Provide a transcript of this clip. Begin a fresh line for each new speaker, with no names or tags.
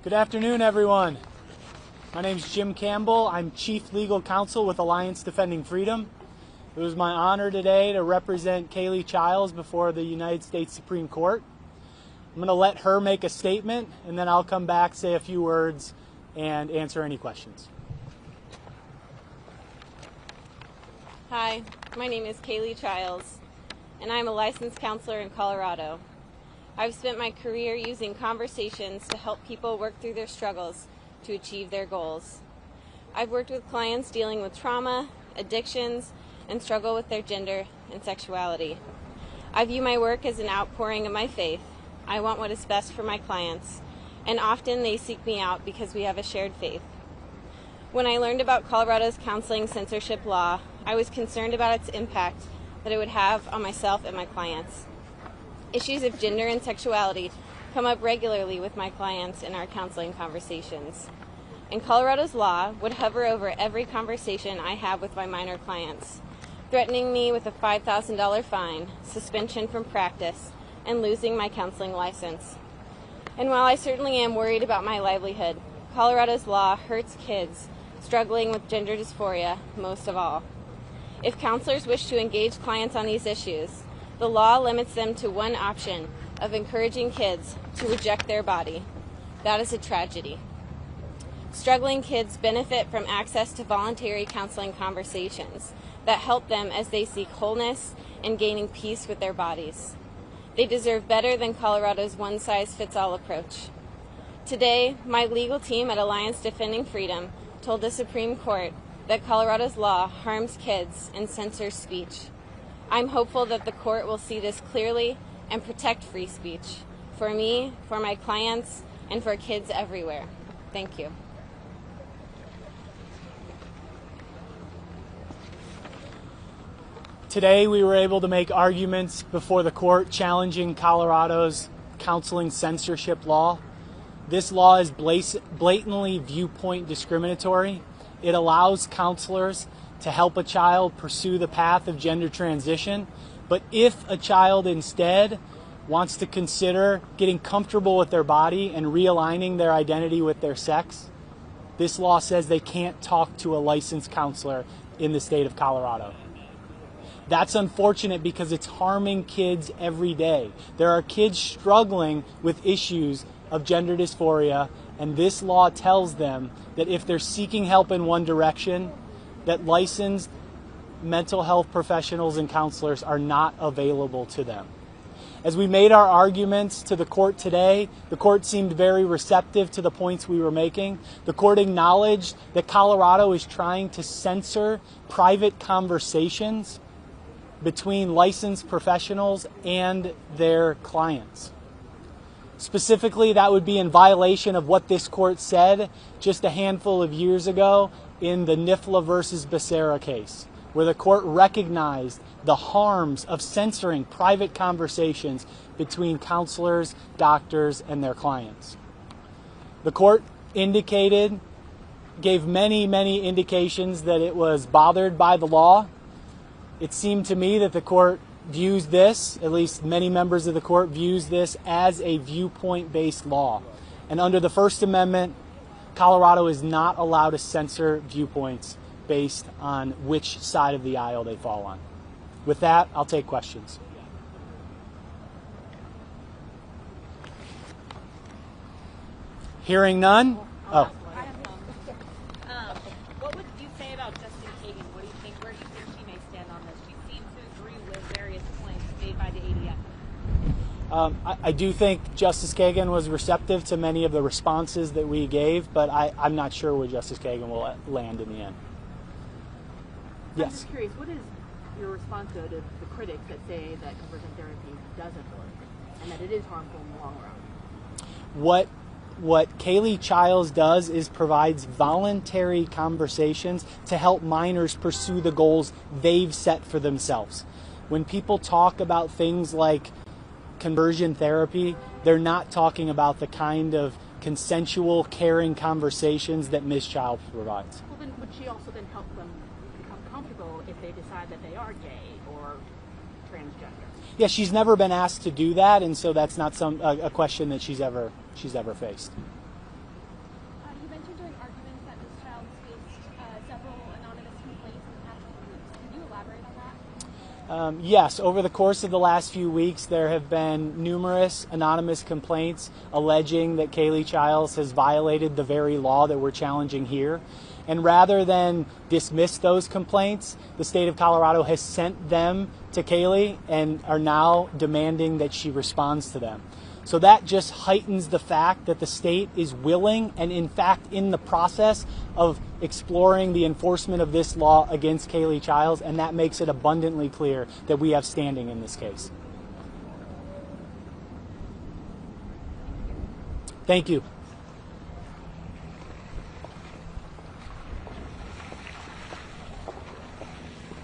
Good afternoon, everyone. My name is Jim Campbell. I'm Chief Legal Counsel with Alliance Defending Freedom. It was my honor today to represent Kaylee Childs before the United States Supreme Court. I'm going to let her make a statement, and then I'll come back, say a few words, and answer any questions.
Hi, my name is Kaylee Childs, and I'm a licensed counselor in Colorado. I've spent my career using conversations to help people work through their struggles to achieve their goals. I've worked with clients dealing with trauma, addictions, and struggle with their gender and sexuality. I view my work as an outpouring of my faith. I want what is best for my clients, and often they seek me out because we have a shared faith. When I learned about Colorado's counseling censorship law, I was concerned about its impact that it would have on myself and my clients. Issues of gender and sexuality come up regularly with my clients in our counseling conversations. And Colorado's law would hover over every conversation I have with my minor clients, threatening me with a $5,000 fine, suspension from practice, and losing my counseling license. And while I certainly am worried about my livelihood, Colorado's law hurts kids struggling with gender dysphoria most of all. If counselors wish to engage clients on these issues, the law limits them to one option of encouraging kids to reject their body. That is a tragedy. Struggling kids benefit from access to voluntary counseling conversations that help them as they seek wholeness and gaining peace with their bodies. They deserve better than Colorado's one-size-fits-all approach. Today, my legal team at Alliance Defending Freedom told the Supreme Court that Colorado's law harms kids and censors speech. I'm hopeful that the court will see this clearly and protect free speech for me, for my clients, and for kids everywhere. Thank you.
Today we were able to make arguments before the court challenging Colorado's counseling censorship law. This law is blatantly viewpoint discriminatory. It allows counselors to help a child pursue the path of gender transition, but if a child instead wants to consider getting comfortable with their body and realigning their identity with their sex, this law says they can't talk to a licensed counselor in the state of Colorado. That's unfortunate because it's harming kids every day. There are kids struggling with issues of gender dysphoria, and this law tells them that if they're seeking help in one direction, that licensed mental health professionals and counselors are not available to them. As we made our arguments to the court today, the court seemed very receptive to the points we were making. The court acknowledged that Colorado is trying to censor private conversations between licensed professionals and their clients. Specifically, that would be in violation of what this court said just a handful of years ago in the NIFLA versus Becerra case, where the court recognized the harms of censoring private conversations between counselors, doctors, and their clients. The court gave many indications that it was bothered by the law. It seemed to me that the court views this, at least many members of the court views this as a viewpoint-based law. And under the First Amendment, Colorado is not allowed to censor viewpoints based on which side of the aisle they fall on. With that, I'll take questions. Hearing none? Oh.
What would you say about Justice Kagan? What do you think? Where do you think she may stand on this? She seems to agree with various points made by the ADF.
I do think Justice Kagan was receptive to many of the responses that we gave, but I'm not sure where Justice Kagan will land in the end. Yes.
I'm just curious, what is your response to the critics that say that conversion therapy doesn't work and that it is harmful in the long run?
What Kaylee Childs does is provides voluntary conversations to help minors pursue the goals they've set for themselves. When people talk about things like conversion therapy, they're not talking about the kind of consensual, caring conversations that Ms. Childs provides.
Well, then would she also then help them become comfortable if they decide that they are gay or transgender?
Yeah, she's never been asked to do that, and so that's not a question that she's ever faced. Yes, over the course of the last few weeks, there have been numerous anonymous complaints alleging that Kaylee Childs has violated the very law that we're challenging here. And rather than dismiss those complaints, the state of Colorado has sent them to Kaylee and are now demanding that she responds to them. So that just heightens the fact that the state is willing and in fact in the process of exploring the enforcement of this law against Kaylee Childs, and that makes it abundantly clear that we have standing in this case. Thank you.